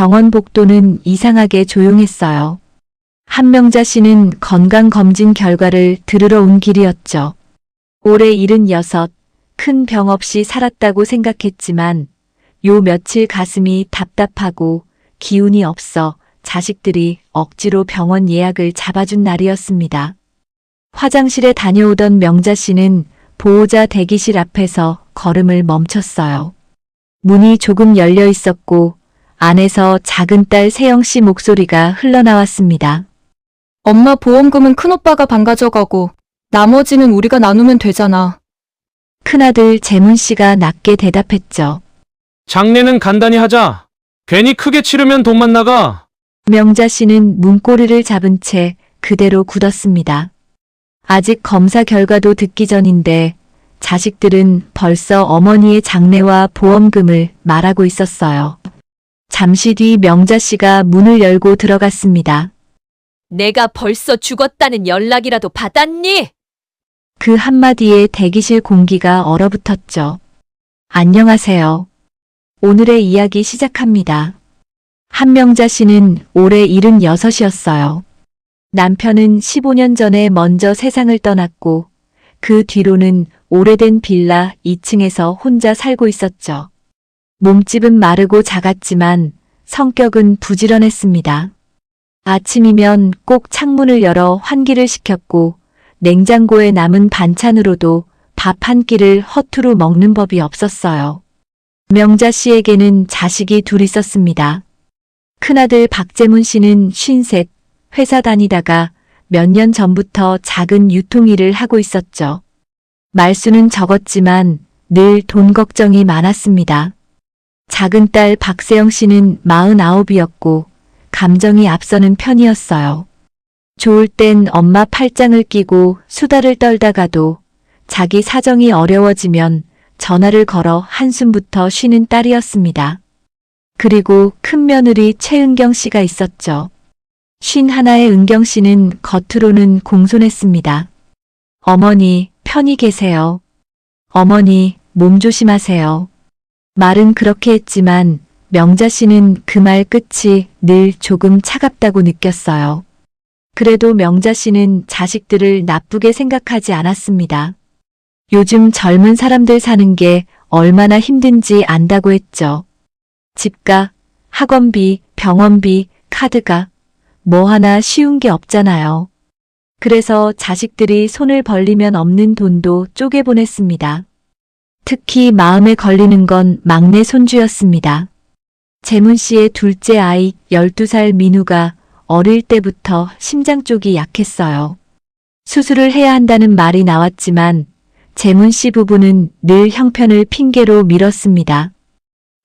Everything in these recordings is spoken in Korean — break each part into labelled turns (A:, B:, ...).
A: 병원 복도는 이상하게 조용했어요. 한명자 씨는 건강검진 결과를 들으러 온 길이었죠. 올해 76, 큰 병 없이 살았다고 생각했지만 요 며칠 가슴이 답답하고 기운이 없어 자식들이 억지로 병원 예약을 잡아준 날이었습니다. 화장실에 다녀오던 명자 씨는 보호자 대기실 앞에서 걸음을 멈췄어요. 문이 조금 열려 있었고 안에서 작은 딸 세영 씨 목소리가 흘러나왔습니다.
B: 엄마 보험금은 큰오빠가 반 가져가고 나머지는 우리가 나누면 되잖아.
A: 큰아들 재문 씨가 낮게 대답했죠.
C: 장례는 간단히 하자. 괜히 크게 치르면 돈만 나가.
A: 명자 씨는 문고리를 잡은 채 그대로 굳었습니다. 아직 검사 결과도 듣기 전인데 자식들은 벌써 어머니의 장례와 보험금을 말하고 있었어요. 잠시 뒤 명자 씨가 문을 열고 들어갔습니다.
D: 내가 벌써 죽었다는 연락이라도 받았니?
A: 그 한마디에 대기실 공기가 얼어붙었죠. 안녕하세요. 오늘의 이야기 시작합니다. 한명자 씨는 올해 76이었어요. 남편은 15년 전에 먼저 세상을 떠났고 그 뒤로는 오래된 빌라 2층에서 혼자 살고 있었죠. 몸집은 마르고 작았지만 성격은 부지런했습니다. 아침이면 꼭 창문을 열어 환기를 시켰고 냉장고에 남은 반찬으로도 밥 한 끼를 허투루 먹는 법이 없었어요. 명자 씨에게는 자식이 둘 있었습니다. 큰아들 박재문 씨는 53, 회사 다니다가 몇 년 전부터 작은 유통일을 하고 있었죠. 말수는 적었지만 늘 돈 걱정이 많았습니다. 작은 딸 박세영 씨는 49이었고 감정이 앞서는 편이었어요. 좋을 땐 엄마 팔짱을 끼고 수다를 떨다가도 자기 사정이 어려워지면 전화를 걸어 한숨부터 쉬는 딸이었습니다. 그리고 큰 며느리 최은경 씨가 있었죠. 51의 은경 씨는 겉으로는 공손했습니다. 어머니, 편히 계세요. 어머니, 몸 조심하세요. 말은 그렇게 했지만 명자 씨는 그 말 끝이 늘 조금 차갑다고 느꼈어요. 그래도 명자 씨는 자식들을 나쁘게 생각하지 않았습니다. 요즘 젊은 사람들 사는 게 얼마나 힘든지 안다고 했죠. 집값, 학원비, 병원비, 카드가 뭐 하나 쉬운 게 없잖아요. 그래서 자식들이 손을 벌리면 없는 돈도 쪼개보냈습니다. 특히 마음에 걸리는 건 막내 손주였습니다. 재문 씨의 둘째 아이 12살 민우가 어릴 때부터 심장 쪽이 약했어요. 수술을 해야 한다는 말이 나왔지만 재문 씨 부부는 늘 형편을 핑계로 밀었습니다.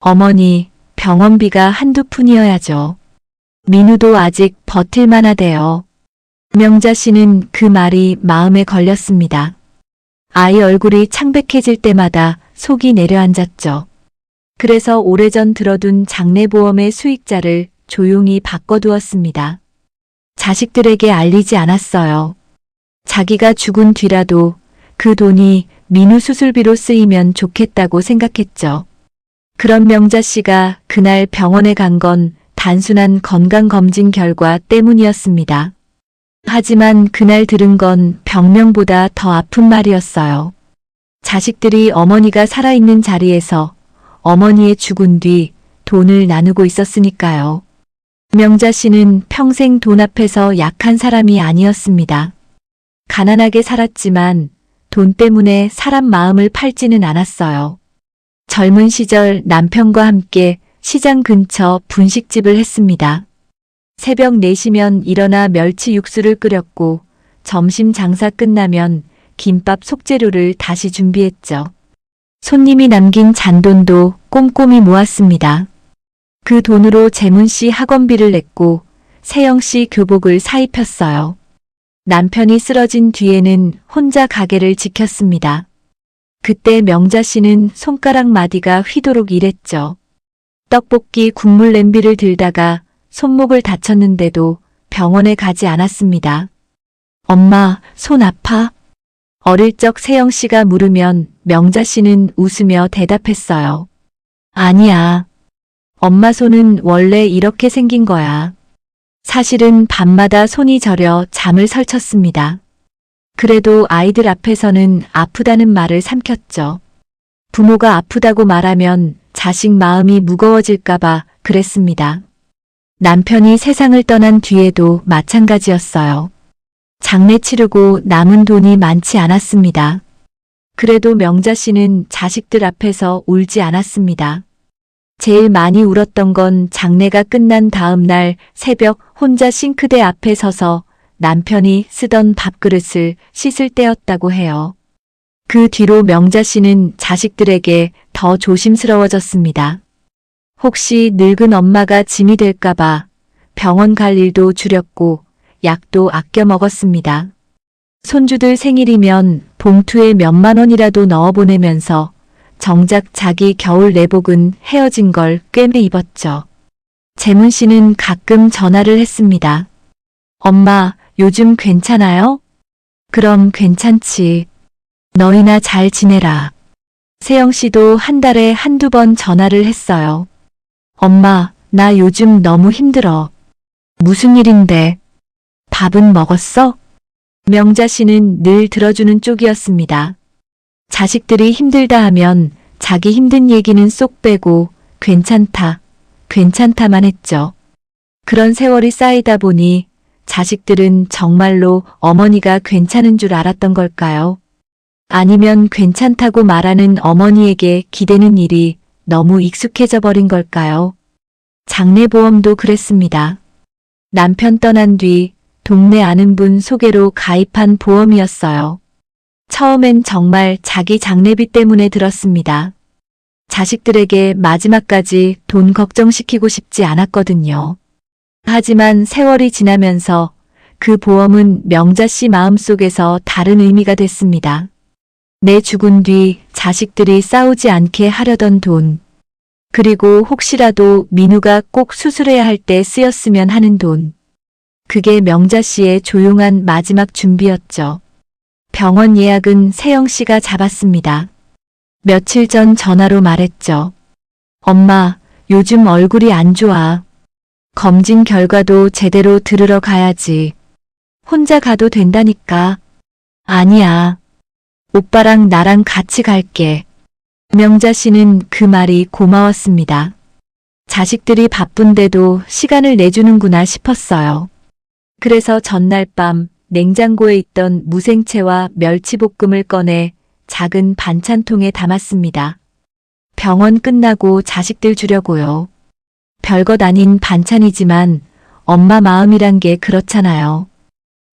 A: 어머니, 병원비가 한두 푼이어야죠. 민우도 아직 버틸만 하대요. 명자 씨는 그 말이 마음에 걸렸습니다. 아이 얼굴이 창백해질 때마다 속이 내려앉았죠. 그래서 오래전 들어둔 장례보험의 수익자를 조용히 바꿔두었습니다. 자식들에게 알리지 않았어요. 자기가 죽은 뒤라도 그 돈이 민우 수술비로 쓰이면 좋겠다고 생각했죠. 그런 명자 씨가 그날 병원에 간 건 단순한 건강검진 결과 때문이었습니다. 하지만 그날 들은 건 병명보다 더 아픈 말이었어요. 자식들이 어머니가 살아있는 자리에서 어머니의 죽은 뒤 돈을 나누고 있었으니까요. 명자 씨는 평생 돈 앞에서 약한 사람이 아니었습니다. 가난하게 살았지만 돈 때문에 사람 마음을 팔지는 않았어요. 젊은 시절 남편과 함께 시장 근처 분식집을 했습니다. 새벽 4시면 일어나 멸치 육수를 끓였고 점심 장사 끝나면 김밥 속재료를 다시 준비했죠. 손님이 남긴 잔돈도 꼼꼼히 모았습니다. 그 돈으로 재문 씨 학원비를 냈고 세영 씨 교복을 사입혔어요. 남편이 쓰러진 뒤에는 혼자 가게를 지켰습니다. 그때 명자 씨는 손가락 마디가 휘도록 일했죠. 떡볶이 국물 냄비를 들다가 손목을 다쳤는데도 병원에 가지 않았습니다. 엄마, 손 아파? 어릴 적 세영 씨가 물으면 명자 씨는 웃으며 대답했어요. 아니야. 엄마 손은 원래 이렇게 생긴 거야. 사실은 밤마다 손이 저려 잠을 설쳤습니다. 그래도 아이들 앞에서는 아프다는 말을 삼켰죠. 부모가 아프다고 말하면 자식 마음이 무거워질까봐 그랬습니다. 남편이 세상을 떠난 뒤에도 마찬가지였어요. 장례 치르고 남은 돈이 많지 않았습니다. 그래도 명자 씨는 자식들 앞에서 울지 않았습니다. 제일 많이 울었던 건 장례가 끝난 다음 날 새벽 혼자 싱크대 앞에 서서 남편이 쓰던 밥그릇을 씻을 때였다고 해요. 그 뒤로 명자 씨는 자식들에게 더 조심스러워졌습니다. 혹시 늙은 엄마가 짐이 될까봐 병원 갈 일도 줄였고 약도 아껴 먹었습니다. 손주들 생일이면 봉투에 몇만 원이라도 넣어 보내면서 정작 자기 겨울 내복은 헤어진 걸 꿰매 입었죠. 재문 씨는 가끔 전화를 했습니다. 엄마, 요즘 괜찮아요? 그럼 괜찮지. 너희나 잘 지내라. 세영 씨도 한 달에 한두 번 전화를 했어요. 엄마, 나 요즘 너무 힘들어. 무슨 일인데? 밥은 먹었어? 명자 씨는 늘 들어주는 쪽이었습니다. 자식들이 힘들다 하면 자기 힘든 얘기는 쏙 빼고 괜찮다, 괜찮다만 했죠. 그런 세월이 쌓이다 보니 자식들은 정말로 어머니가 괜찮은 줄 알았던 걸까요? 아니면 괜찮다고 말하는 어머니에게 기대는 일이 너무 익숙해져 버린 걸까요? 장례보험도 그랬습니다. 남편 떠난 뒤 동네 아는 분 소개로 가입한 보험이었어요. 처음엔 정말 자기 장례비 때문에 들었습니다. 자식들에게 마지막까지 돈 걱정시키고 싶지 않았거든요. 하지만 세월이 지나면서 그 보험은 명자 씨 마음속에서 다른 의미가 됐습니다. 내 죽은 뒤 자식들이 싸우지 않게 하려던 돈. 그리고 혹시라도 민우가 꼭 수술해야 할 때 쓰였으면 하는 돈. 그게 명자 씨의 조용한 마지막 준비였죠. 병원 예약은 세영 씨가 잡았습니다. 며칠 전 전화로 말했죠. 엄마, 요즘 얼굴이 안 좋아. 검진 결과도 제대로 들으러 가야지. 혼자 가도 된다니까. 아니야. 오빠랑 나랑 같이 갈게. 명자 씨는 그 말이 고마웠습니다. 자식들이 바쁜데도 시간을 내주는구나 싶었어요. 그래서 전날 밤 냉장고에 있던 무생채와 멸치볶음을 꺼내 작은 반찬통에 담았습니다. 병원 끝나고 자식들 주려고요. 별것 아닌 반찬이지만 엄마 마음이란 게 그렇잖아요.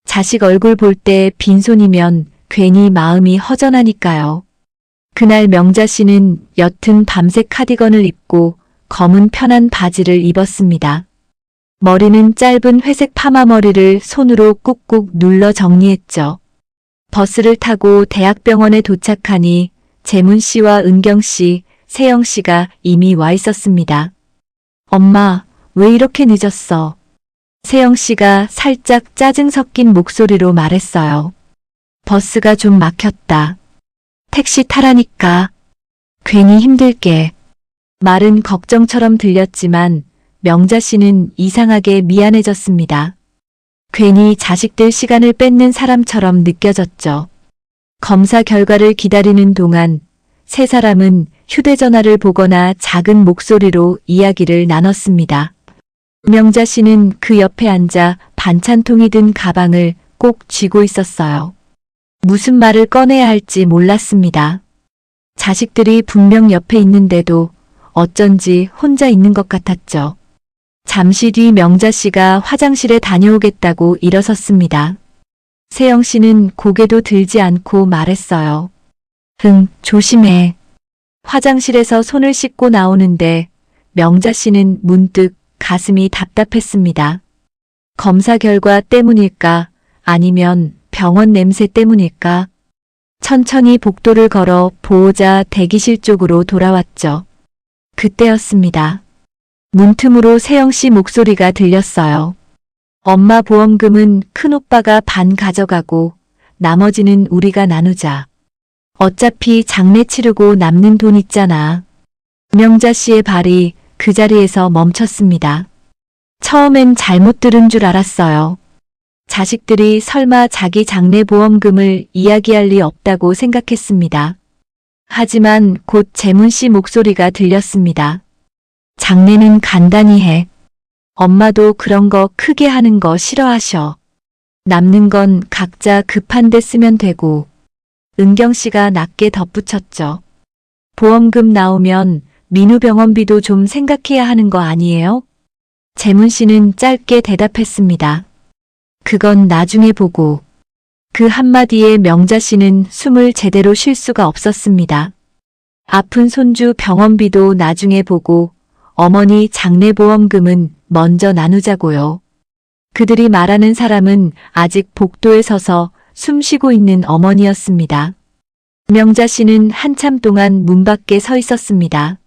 A: 자식 얼굴 볼 때 빈손이면 괜히 마음이 허전하니까요. 그날 명자 씨는 옅은 밤색 카디건을 입고 검은 편한 바지를 입었습니다. 머리는 짧은 회색 파마 머리를 손으로 꾹꾹 눌러 정리했죠. 버스를 타고 대학병원에 도착하니 재문 씨와 은경 씨, 세영 씨가 이미 와 있었습니다. 엄마, 왜 이렇게 늦었어? 세영 씨가 살짝 짜증 섞인 목소리로 말했어요. 버스가 좀 막혔다. 택시 타라니까. 괜히 힘들게. 말은 걱정처럼 들렸지만 명자 씨는 이상하게 미안해졌습니다. 괜히 자식들 시간을 뺏는 사람처럼 느껴졌죠. 검사 결과를 기다리는 동안 세 사람은 휴대전화를 보거나 작은 목소리로 이야기를 나눴습니다. 명자 씨는 그 옆에 앉아 반찬통이 든 가방을 꼭 쥐고 있었어요. 무슨 말을 꺼내야 할지 몰랐습니다. 자식들이 분명 옆에 있는데도 어쩐지 혼자 있는 것 같았죠. 잠시 뒤 명자 씨가 화장실에 다녀오겠다고 일어섰습니다. 세영 씨는 고개도 들지 않고 말했어요. 응, 조심해. 화장실에서 손을 씻고 나오는데 명자 씨는 문득 가슴이 답답했습니다. 검사 결과 때문일까? 아니면 병원 냄새 때문일까? 천천히 복도를 걸어 보호자 대기실 쪽으로 돌아왔죠. 그때였습니다. 문틈으로 세영 씨 목소리가 들렸어요. 엄마 보험금은 큰오빠가 반 가져가고 나머지는 우리가 나누자. 어차피 장례 치르고 남는 돈 있잖아. 명자 씨의 발이 그 자리에서 멈췄습니다. 처음엔 잘못 들은 줄 알았어요. 자식들이 설마 자기 장례 보험금을 이야기할 리 없다고 생각했습니다. 하지만 곧 재문 씨 목소리가 들렸습니다. 장례는 간단히 해. 엄마도 그런 거 크게 하는 거 싫어하셔. 남는 건 각자 급한 데 쓰면 되고. 은경 씨가 낮게 덧붙였죠. 보험금 나오면 민우 병원비도 좀 생각해야 하는 거 아니에요? 재문 씨는 짧게 대답했습니다. 그건 나중에 보고. 그 한마디에 명자 씨는 숨을 제대로 쉴 수가 없었습니다. 아픈 손주 병원비도 나중에 보고 어머니 장례보험금은 먼저 나누자고요. 그들이 말하는 사람은 아직 복도에 서서 숨 쉬고 있는 어머니였습니다. 명자 씨는 한참 동안 문 밖에 서 있었습니다.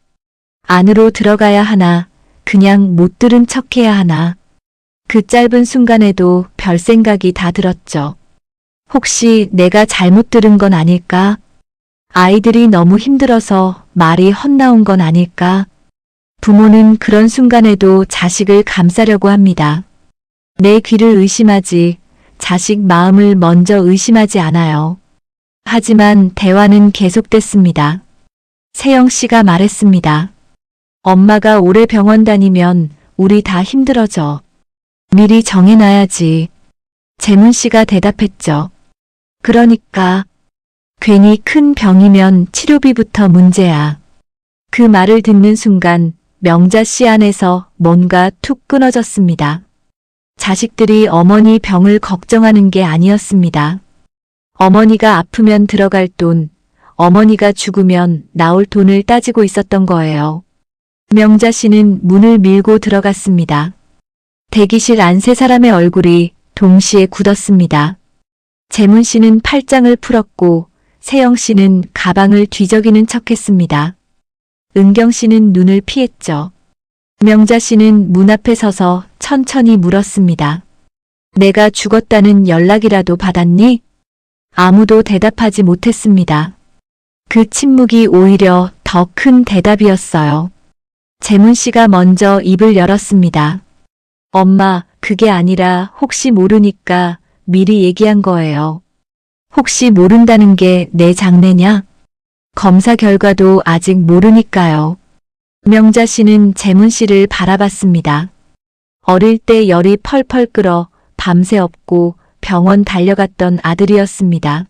A: 안으로 들어가야 하나, 그냥 못 들은 척해야 하나. 그 짧은 순간에도 별 생각이 다 들었죠. 혹시 내가 잘못 들은 건 아닐까? 아이들이 너무 힘들어서 말이 헛나온 건 아닐까? 부모는 그런 순간에도 자식을 감싸려고 합니다. 내 귀를 의심하지, 자식 마음을 먼저 의심하지 않아요. 하지만 대화는 계속됐습니다. 세영 씨가 말했습니다. 엄마가 오래 병원 다니면 우리 다 힘들어져. 미리 정해놔야지. 재문 씨가 대답했죠. 그러니까 괜히 큰 병이면 치료비부터 문제야. 그 말을 듣는 순간 명자 씨 안에서 뭔가 툭 끊어졌습니다. 자식들이 어머니 병을 걱정하는 게 아니었습니다. 어머니가 아프면 들어갈 돈, 어머니가 죽으면 나올 돈을 따지고 있었던 거예요. 명자 씨는 문을 밀고 들어갔습니다. 대기실 안 세 사람의 얼굴이 동시에 굳었습니다. 재문 씨는 팔짱을 풀었고 세영 씨는 가방을 뒤적이는 척했습니다. 은경 씨는 눈을 피했죠. 명자 씨는 문 앞에 서서 천천히 물었습니다. 내가 죽었다는 연락이라도 받았니? 아무도 대답하지 못했습니다. 그 침묵이 오히려 더 큰 대답이었어요. 재문 씨가 먼저 입을 열었습니다. 엄마, 그게 아니라 혹시 모르니까 미리 얘기한 거예요. 혹시 모른다는 게 내 장래냐? 검사 결과도 아직 모르니까요. 명자 씨는 재문 씨를 바라봤습니다. 어릴 때 열이 펄펄 끓어 밤새 업고 병원 달려갔던 아들이었습니다.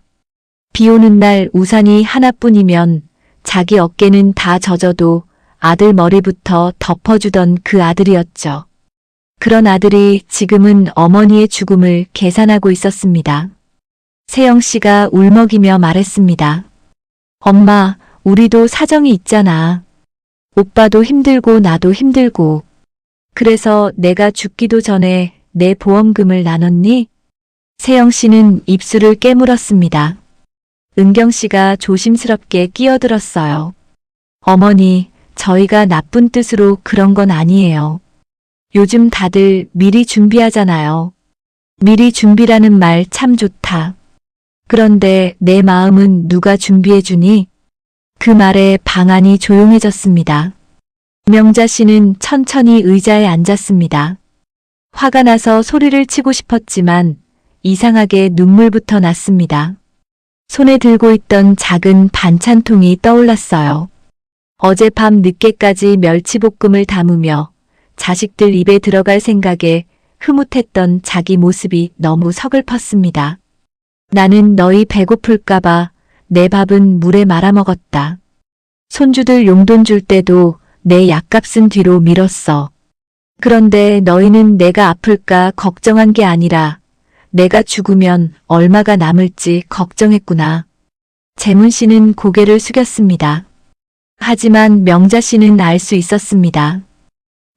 A: 비 오는 날 우산이 하나뿐이면 자기 어깨는 다 젖어도 아들 머리부터 덮어주던 그 아들이었죠. 그런 아들이 지금은 어머니의 죽음을 계산하고 있었습니다. 세영 씨가 울먹이며 말했습니다. 엄마, 우리도 사정이 있잖아. 오빠도 힘들고 나도 힘들고. 그래서 내가 죽기도 전에 내 보험금을 나눴니? 세영 씨는 입술을 깨물었습니다. 은경 씨가 조심스럽게 끼어들었어요. 어머니, 저희가 나쁜 뜻으로 그런 건 아니에요. 요즘 다들 미리 준비하잖아요. 미리 준비라는 말 참 좋다. 그런데 내 마음은 누가 준비해주니? 그 말에 방안이 조용해졌습니다. 명자 씨는 천천히 의자에 앉았습니다. 화가 나서 소리를 치고 싶었지만 이상하게 눈물부터 났습니다. 손에 들고 있던 작은 반찬통이 떠올랐어요. 어젯밤 늦게까지 멸치볶음을 담으며 자식들 입에 들어갈 생각에 흐뭇했던 자기 모습이 너무 서글펐습니다. 나는 너희 배고플까봐 내 밥은 물에 말아먹었다. 손주들 용돈 줄 때도 내 약값은 뒤로 미뤘어. 그런데 너희는 내가 아플까 걱정한 게 아니라 내가 죽으면 얼마가 남을지 걱정했구나. 재문 씨는 고개를 숙였습니다. 하지만 명자 씨는 알 수 있었습니다.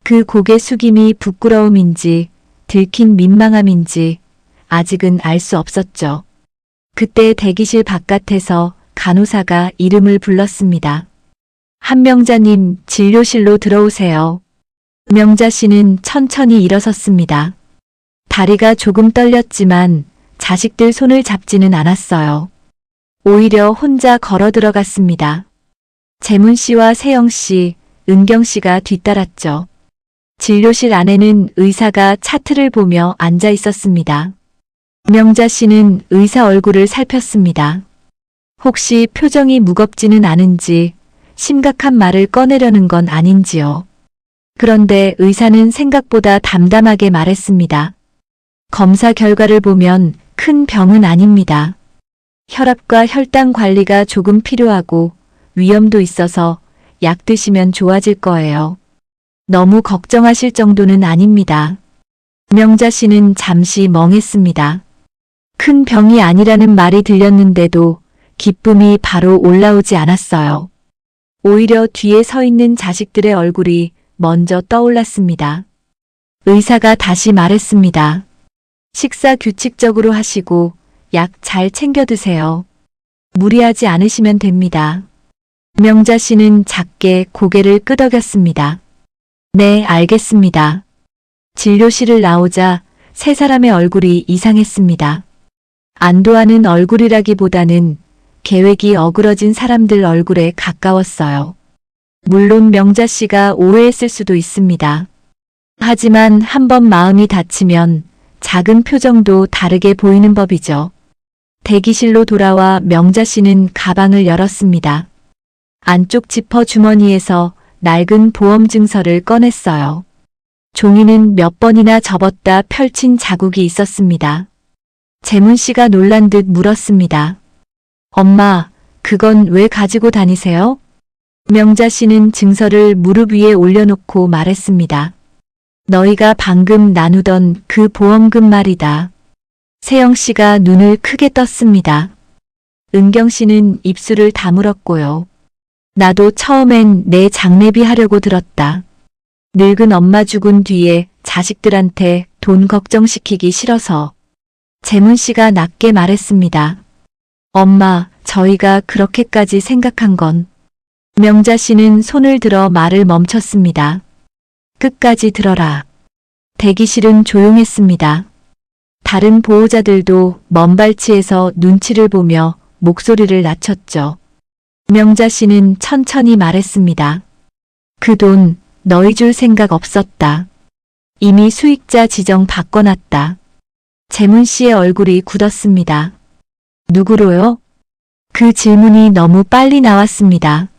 A: 그 고개 숙임이 부끄러움인지 들킨 민망함인지 아직은 알 수 없었죠. 그때 대기실 바깥에서 간호사가 이름을 불렀습니다. 한명자님, 진료실로 들어오세요. 명자 씨는 천천히 일어섰습니다. 다리가 조금 떨렸지만 자식들 손을 잡지는 않았어요. 오히려 혼자 걸어 들어갔습니다. 재문 씨와 세영 씨, 은경 씨가 뒤따랐죠. 진료실 안에는 의사가 차트를 보며 앉아 있었습니다. 명자 씨는 의사 얼굴을 살폈습니다. 혹시 표정이 무겁지는 않은지, 심각한 말을 꺼내려는 건 아닌지요. 그런데 의사는 생각보다 담담하게 말했습니다. 검사 결과를 보면 큰 병은 아닙니다. 혈압과 혈당 관리가 조금 필요하고 위염도 있어서 약 드시면 좋아질 거예요. 너무 걱정하실 정도는 아닙니다. 명자 씨는 잠시 멍했습니다. 큰 병이 아니라는 말이 들렸는데도 기쁨이 바로 올라오지 않았어요. 오히려 뒤에 서 있는 자식들의 얼굴이 먼저 떠올랐습니다. 의사가 다시 말했습니다. 식사 규칙적으로 하시고 약 잘 챙겨 드세요. 무리하지 않으시면 됩니다. 명자 씨는 작게 고개를 끄덕였습니다. 네, 알겠습니다. 진료실을 나오자 세 사람의 얼굴이 이상했습니다. 안도하는 얼굴이라기보다는 계획이 어그러진 사람들 얼굴에 가까웠어요. 물론 명자 씨가 오해했을 수도 있습니다. 하지만 한번 마음이 다치면 작은 표정도 다르게 보이는 법이죠. 대기실로 돌아와 명자 씨는 가방을 열었습니다. 안쪽 지퍼 주머니에서 낡은 보험 증서를 꺼냈어요. 종이는 몇 번이나 접었다 펼친 자국이 있었습니다. 재문 씨가 놀란 듯 물었습니다. 엄마, 그건 왜 가지고 다니세요? 명자 씨는 증서를 무릎 위에 올려놓고 말했습니다. 너희가 방금 나누던 그 보험금 말이다. 세영 씨가 눈을 크게 떴습니다. 은경 씨는 입술을 다물었고요. 나도 처음엔 내 장례비 하려고 들었다. 늙은 엄마 죽은 뒤에 자식들한테 돈 걱정시키기 싫어서. 재문 씨가 낮게 말했습니다. 엄마, 저희가 그렇게까지 생각한 건. 명자 씨는 손을 들어 말을 멈췄습니다. 끝까지 들어라. 대기실은 조용했습니다. 다른 보호자들도 먼발치에서 눈치를 보며 목소리를 낮췄죠. 명자 씨는 천천히 말했습니다. 그 돈 너희 줄 생각 없었다. 이미 수익자 지정 바꿔놨다. 재문 씨의 얼굴이 굳었습니다. 누구로요? 그 질문이 너무 빨리 나왔습니다.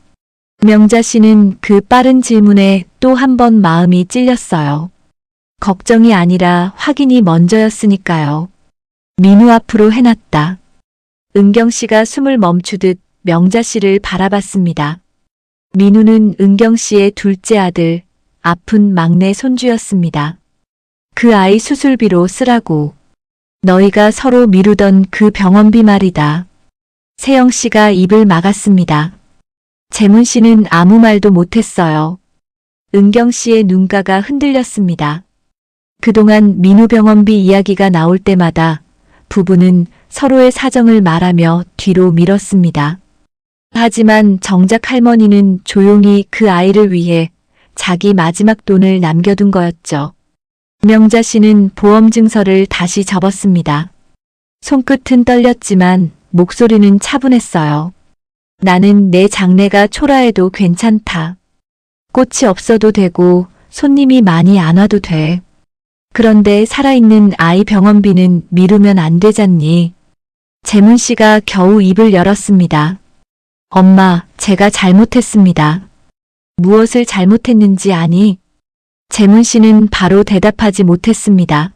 A: 명자 씨는 그 빠른 질문에 또 한 번 마음이 찔렸어요. 걱정이 아니라 확인이 먼저였으니까요. 민우 앞으로 해놨다. 은경 씨가 숨을 멈추듯 명자 씨를 바라봤습니다. 민우는 은경 씨의 둘째 아들, 아픈 막내 손주였습니다. 그 아이 수술비로 쓰라고. 너희가 서로 미루던 그 병원비 말이다. 세영 씨가 입을 막았습니다. 재문 씨는 아무 말도 못했어요. 은경 씨의 눈가가 흔들렸습니다. 그동안 민우 병원비 이야기가 나올 때마다 부부는 서로의 사정을 말하며 뒤로 미뤘습니다. 하지만 정작 할머니는 조용히 그 아이를 위해 자기 마지막 돈을 남겨둔 거였죠. 명자 씨는 보험 증서를 다시 접었습니다. 손끝은 떨렸지만 목소리는 차분했어요. 나는 내 장래가 초라해도 괜찮다. 꽃이 없어도 되고 손님이 많이 안 와도 돼. 그런데 살아있는 아이 병원비는 미루면 안 되잖니. 재문 씨가 겨우 입을 열었습니다. 엄마, 제가 잘못했습니다. 무엇을 잘못했는지 아니? 재문 씨는 바로 대답하지 못했습니다.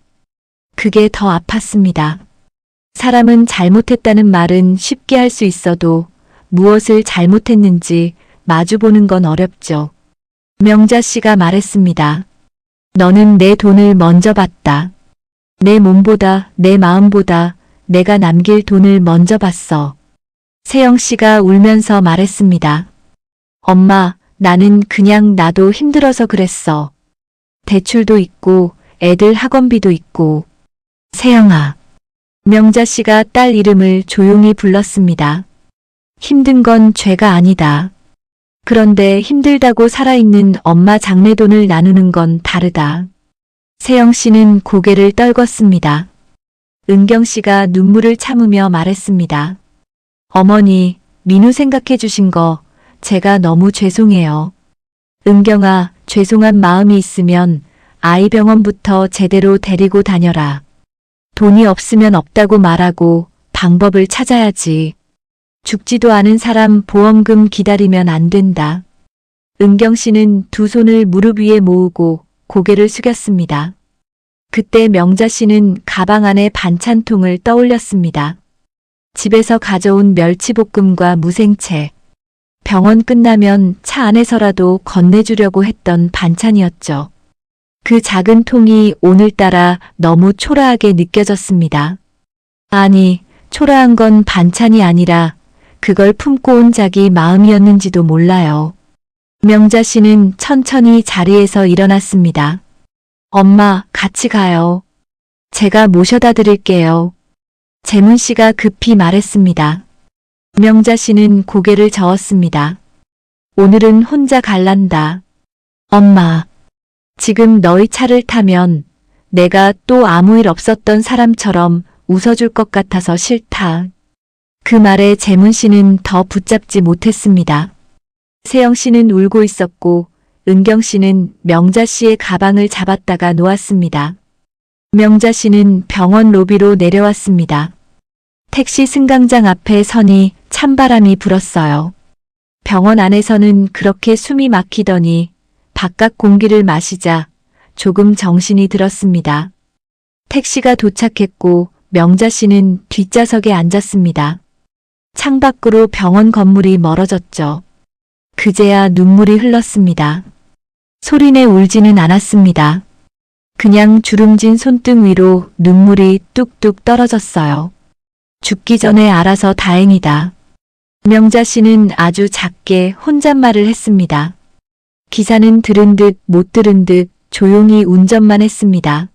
A: 그게 더 아팠습니다. 사람은 잘못했다는 말은 쉽게 할 수 있어도 무엇을 잘못했는지 마주보는 건 어렵죠. 명자 씨가 말했습니다. 너는 내 돈을 먼저 봤다. 내 몸보다 내 마음보다 내가 남길 돈을 먼저 봤어. 세영 씨가 울면서 말했습니다. 엄마, 나는 그냥 나도 힘들어서 그랬어. 대출도 있고 애들 학원비도 있고. 세영아. 명자 씨가 딸 이름을 조용히 불렀습니다. 힘든 건 죄가 아니다. 그런데 힘들다고 살아있는 엄마 장례돈을 나누는 건 다르다. 세영 씨는 고개를 떨궜습니다. 은경 씨가 눈물을 참으며 말했습니다. 어머니, 민우 생각해 주신 거 제가 너무 죄송해요. 은경아, 죄송한 마음이 있으면 아이 병원부터 제대로 데리고 다녀라. 돈이 없으면 없다고 말하고 방법을 찾아야지. 죽지도 않은 사람 보험금 기다리면 안 된다. 은경 씨는 두 손을 무릎 위에 모으고 고개를 숙였습니다. 그때 명자 씨는 가방 안에 반찬통을 떠올렸습니다. 집에서 가져온 멸치볶음과 무생채. 병원 끝나면 차 안에서라도 건네주려고 했던 반찬이었죠. 그 작은 통이 오늘따라 너무 초라하게 느껴졌습니다. 아니, 초라한 건 반찬이 아니라 그걸 품고 온 자기 마음이었는지도 몰라요. 명자 씨는 천천히 자리에서 일어났습니다. 엄마, 같이 가요. 제가 모셔다 드릴게요. 재문 씨가 급히 말했습니다. 명자 씨는 고개를 저었습니다. 오늘은 혼자 갈란다. 엄마, 지금 너희 차를 타면 내가 또 아무 일 없었던 사람처럼 웃어줄 것 같아서 싫다. 그 말에 재문 씨는 더 붙잡지 못했습니다. 세영 씨는 울고 있었고 은경 씨는 명자 씨의 가방을 잡았다가 놓았습니다. 명자 씨는 병원 로비로 내려왔습니다. 택시 승강장 앞에 서니 찬바람이 불었어요. 병원 안에서는 그렇게 숨이 막히더니 바깥 공기를 마시자 조금 정신이 들었습니다. 택시가 도착했고 명자 씨는 뒷좌석에 앉았습니다. 창밖으로 병원 건물이 멀어졌죠. 그제야 눈물이 흘렀습니다. 소리내 울지는 않았습니다. 그냥 주름진 손등 위로 눈물이 뚝뚝 떨어졌어요. 죽기 전에 알아서 다행이다. 명자 씨는 아주 작게 혼잣말을 했습니다. 기사는 들은 듯 못 들은 듯 조용히 운전만 했습니다.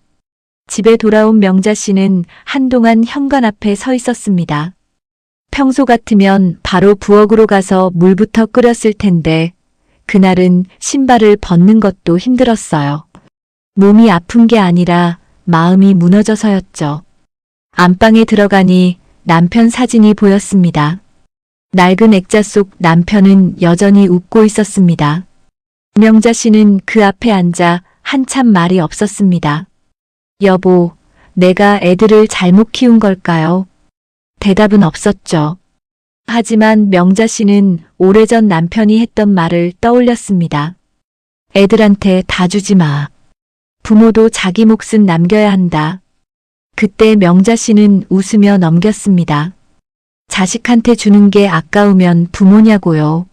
A: 집에 돌아온 명자 씨는 한동안 현관 앞에 서 있었습니다. 평소 같으면 바로 부엌으로 가서 물부터 끓였을 텐데 그날은 신발을 벗는 것도 힘들었어요. 몸이 아픈 게 아니라 마음이 무너져서였죠. 안방에 들어가니 남편 사진이 보였습니다. 낡은 액자 속 남편은 여전히 웃고 있었습니다. 명자 씨는 그 앞에 앉아 한참 말이 없었습니다. 여보, 내가 애들을 잘못 키운 걸까요? 대답은 없었죠. 하지만 명자 씨는 오래전 남편이 했던 말을 떠올렸습니다. 애들한테 다 주지 마. 부모도 자기 몫은 남겨야 한다. 그때 명자 씨는 웃으며 넘겼습니다. 자식한테 주는 게 아까우면 부모냐고요.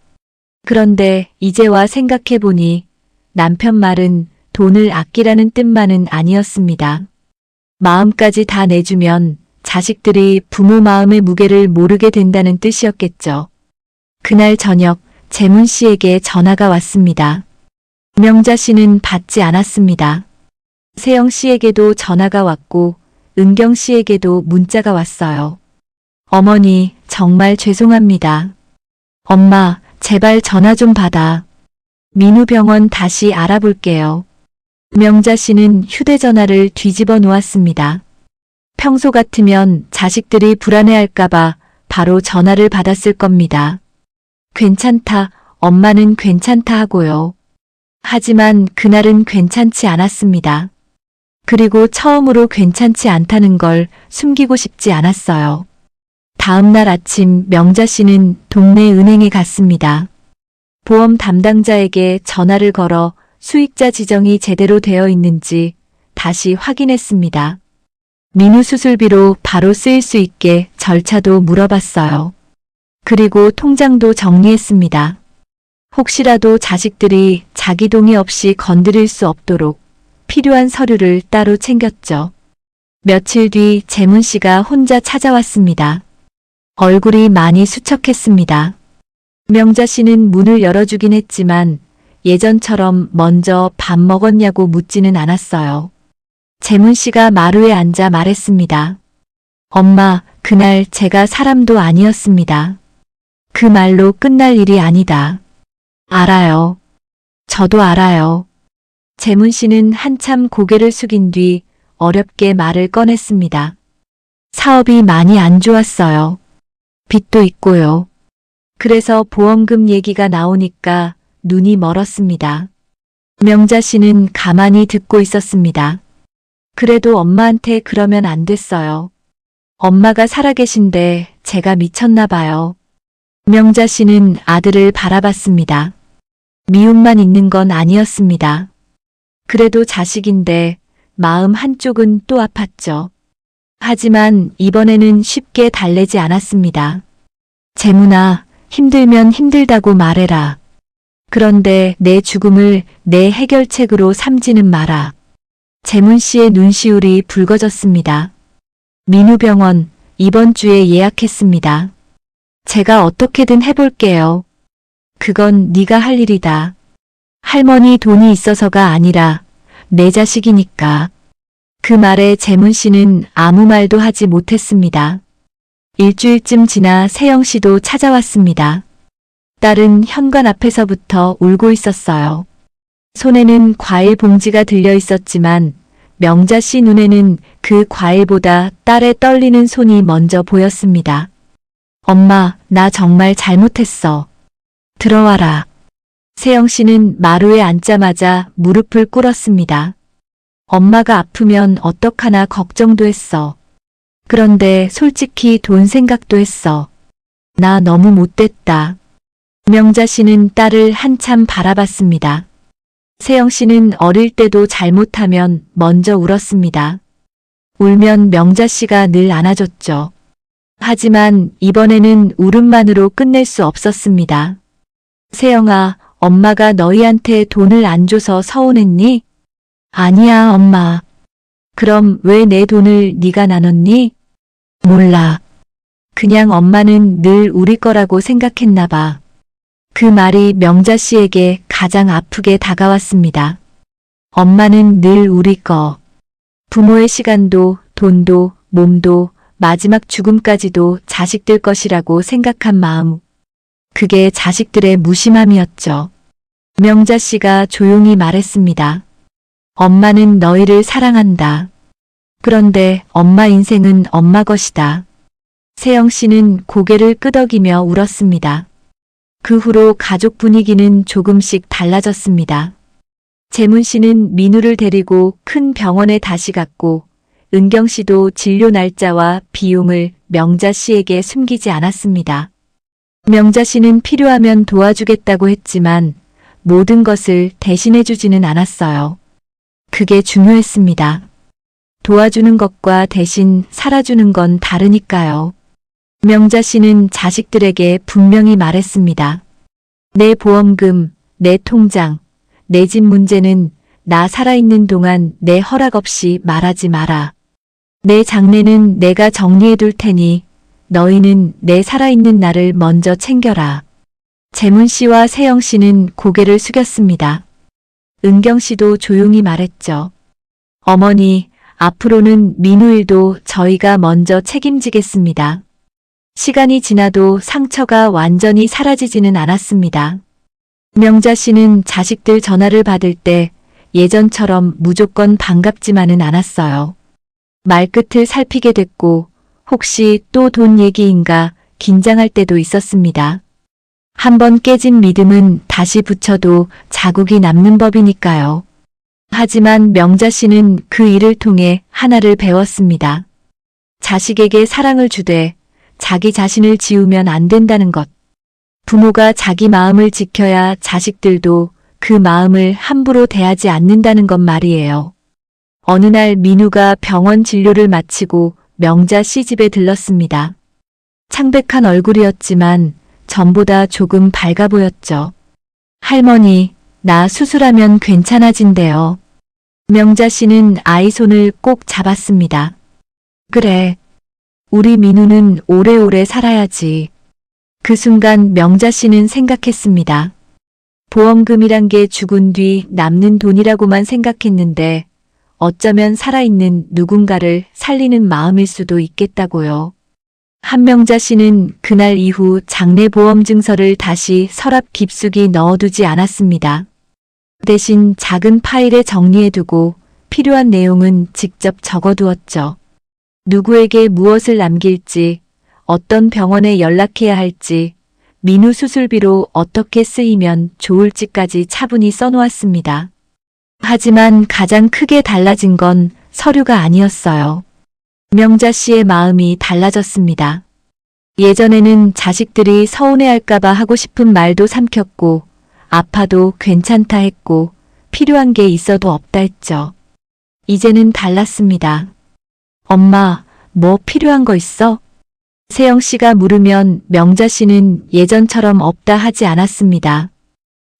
A: 그런데 이제 와 생각해보니 남편 말은 돈을 아끼라는 뜻만은 아니었습니다. 마음까지 다 내주면 자식들이 부모 마음의 무게를 모르게 된다는 뜻이었겠죠. 그날 저녁 재문 씨에게 전화가 왔습니다. 명자 씨는 받지 않았습니다. 세영 씨에게도 전화가 왔고 은경 씨에게도 문자가 왔어요. 어머니, 정말 죄송합니다. 엄마, 제발 전화 좀 받아. 민우 병원 다시 알아볼게요. 명자 씨는 휴대전화를 뒤집어 놓았습니다. 평소 같으면 자식들이 불안해할까봐 바로 전화를 받았을 겁니다. 괜찮다, 엄마는 괜찮다 하고요. 하지만 그날은 괜찮지 않았습니다. 그리고 처음으로 괜찮지 않다는 걸 숨기고 싶지 않았어요. 다음 날 아침 명자 씨는 동네 은행에 갔습니다. 보험 담당자에게 전화를 걸어 수익자 지정이 제대로 되어 있는지 다시 확인했습니다. 민우 수술비로 바로 쓰일 수 있게 절차도 물어봤어요. 그리고 통장도 정리했습니다. 혹시라도 자식들이 자기 동의 없이 건드릴 수 없도록 필요한 서류를 따로 챙겼죠. 며칠 뒤 재문 씨가 혼자 찾아왔습니다. 얼굴이 많이 수척했습니다. 명자 씨는 문을 열어주긴 했지만 예전처럼 먼저 밥 먹었냐고 묻지는 않았어요. 재문 씨가 마루에 앉아 말했습니다. 엄마, 그날 제가 사람도 아니었습니다. 그 말로 끝날 일이 아니다. 알아요. 저도 알아요. 재문 씨는 한참 고개를 숙인 뒤 어렵게 말을 꺼냈습니다. 사업이 많이 안 좋았어요. 빚도 있고요. 그래서 보험금 얘기가 나오니까 눈이 멀었습니다. 명자 씨는 가만히 듣고 있었습니다. 그래도 엄마한테 그러면 안 됐어요. 엄마가 살아계신데 제가 미쳤나 봐요. 명자 씨는 아들을 바라봤습니다. 미움만 있는 건 아니었습니다. 그래도 자식인데 마음 한쪽은 또 아팠죠. 하지만 이번에는 쉽게 달래지 않았습니다. 재문아, 힘들면 힘들다고 말해라. 그런데 내 죽음을 내 해결책으로 삼지는 마라. 재문 씨의 눈시울이 붉어졌습니다. 민우병원 이번 주에 예약했습니다. 제가 어떻게든 해볼게요. 그건 네가 할 일이다. 할머니 돈이 있어서가 아니라 내 자식이니까. 그 말에 재문 씨는 아무 말도 하지 못했습니다. 일주일쯤 지나 세영 씨도 찾아왔습니다. 딸은 현관 앞에서부터 울고 있었어요. 손에는 과일 봉지가 들려 있었지만 명자 씨 눈에는 그 과일보다 딸의 떨리는 손이 먼저 보였습니다. 엄마, 나 정말 잘못했어. 들어와라. 세영 씨는 마루에 앉자마자 무릎을 꿇었습니다. 엄마가 아프면 어떡하나 걱정도 했어. 그런데 솔직히 돈 생각도 했어. 나 너무 못됐다. 명자 씨는 딸을 한참 바라봤습니다. 세영 씨는 어릴 때도 잘못하면 먼저 울었습니다. 울면 명자 씨가 늘 안아줬죠. 하지만 이번에는 울음만으로 끝낼 수 없었습니다. 세영아, 엄마가 너희한테 돈을 안 줘서 서운했니? 아니야, 엄마. 그럼 왜 내 돈을 네가 나눴니? 몰라. 그냥 엄마는 늘 우리 거라고 생각했나 봐. 그 말이 명자 씨에게 가장 아프게 다가왔습니다. 엄마는 늘 우리 거. 부모의 시간도, 돈도, 몸도, 마지막 죽음까지도 자식들 것이라고 생각한 마음. 그게 자식들의 무심함이었죠. 명자 씨가 조용히 말했습니다. 엄마는 너희를 사랑한다. 그런데 엄마 인생은 엄마 것이다. 세영 씨는 고개를 끄덕이며 울었습니다. 그 후로 가족 분위기는 조금씩 달라졌습니다. 재문 씨는 민우를 데리고 큰 병원에 다시 갔고 은경 씨도 진료 날짜와 비용을 명자 씨에게 숨기지 않았습니다. 명자 씨는 필요하면 도와주겠다고 했지만 모든 것을 대신해주지는 않았어요. 그게 중요했습니다. 도와주는 것과 대신 살아주는 건 다르니까요. 명자 씨는 자식들에게 분명히 말했습니다. 내 보험금, 내 통장, 내 집 문제는 나 살아있는 동안 내 허락 없이 말하지 마라. 내 장래는 내가 정리해 둘 테니 너희는 내 살아있는 나를 먼저 챙겨라. 재문 씨와 세영 씨는 고개를 숙였습니다. 은경 씨도 조용히 말했죠. 어머니, 앞으로는 민우 일도 저희가 먼저 책임지겠습니다. 시간이 지나도 상처가 완전히 사라지지는 않았습니다. 명자 씨는 자식들 전화를 받을 때 예전처럼 무조건 반갑지만은 않았어요. 말끝을 살피게 됐고 혹시 또 돈 얘기인가 긴장할 때도 있었습니다. 한번 깨진 믿음은 다시 붙여도 자국이 남는 법이니까요. 하지만 명자 씨는 그 일을 통해 하나를 배웠습니다. 자식에게 사랑을 주되 자기 자신을 지우면 안 된다는 것. 부모가 자기 마음을 지켜야 자식들도 그 마음을 함부로 대하지 않는다는 것 말이에요. 어느 날 민우가 병원 진료를 마치고 명자 씨 집에 들렀습니다. 창백한 얼굴이었지만 전보다 조금 밝아 보였죠. 할머니, 나 수술하면 괜찮아진대요. 명자 씨는 아이 손을 꼭 잡았습니다. 그래. 우리 민우는 오래오래 살아야지. 그 순간 명자 씨는 생각했습니다. 보험금이란 게 죽은 뒤 남는 돈이라고만 생각했는데 어쩌면 살아있는 누군가를 살리는 마음일 수도 있겠다고요. 한명자 씨는 그날 이후 장례보험 증서를 다시 서랍 깊숙이 넣어두지 않았습니다. 대신 작은 파일에 정리해두고 필요한 내용은 직접 적어두었죠. 누구에게 무엇을 남길지, 어떤 병원에 연락해야 할지, 민우 수술비로 어떻게 쓰이면 좋을지까지 차분히 써놓았습니다. 하지만 가장 크게 달라진 건 서류가 아니었어요. 명자 씨의 마음이 달라졌습니다. 예전에는 자식들이 서운해할까봐 하고 싶은 말도 삼켰고, 아파도 괜찮다 했고, 필요한 게 있어도 없다 했죠. 이제는 달랐습니다. 엄마, 뭐 필요한 거 있어? 세영 씨가 물으면 명자 씨는 예전처럼 없다 하지 않았습니다.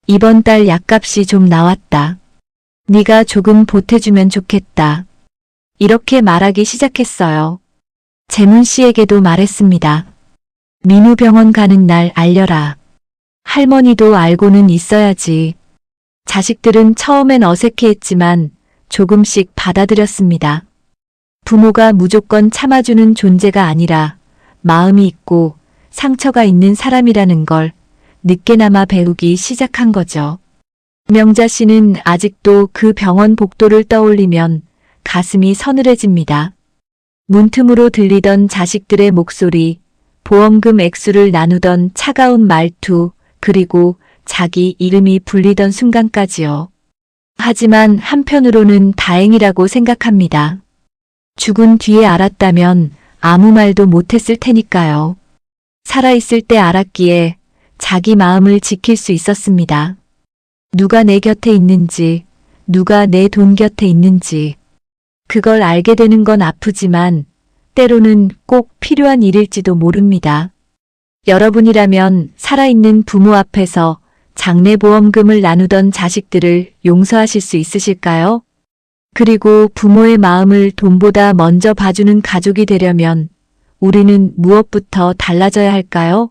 A: 이번 달 약값이 좀 나왔다. 네가 조금 보태주면 좋겠다. 이렇게 말하기 시작했어요. 재문 씨에게도 말했습니다. 민우 병원 가는 날 알려라. 할머니도 알고는 있어야지. 자식들은 처음엔 어색해했지만 조금씩 받아들였습니다. 부모가 무조건 참아주는 존재가 아니라 마음이 있고 상처가 있는 사람이라는 걸 늦게나마 배우기 시작한 거죠. 명자 씨는 아직도 그 병원 복도를 떠올리면 가슴이 서늘해집니다. 문틈으로 들리던 자식들의 목소리, 보험금 액수를 나누던 차가운 말투, 그리고 자기 이름이 불리던 순간까지요. 하지만 한편으로는 다행이라고 생각합니다. 죽은 뒤에 알았다면 아무 말도 못했을 테니까요. 살아있을 때 알았기에 자기 마음을 지킬 수 있었습니다. 누가 내 곁에 있는지, 누가 내 돈 곁에 있는지. 그걸 알게 되는 건 아프지만 때로는 꼭 필요한 일일지도 모릅니다. 여러분이라면 살아있는 부모 앞에서 장례보험금을 나누던 자식들을 용서하실 수 있으실까요? 그리고 부모의 마음을 돈보다 먼저 봐주는 가족이 되려면 우리는 무엇부터 달라져야 할까요?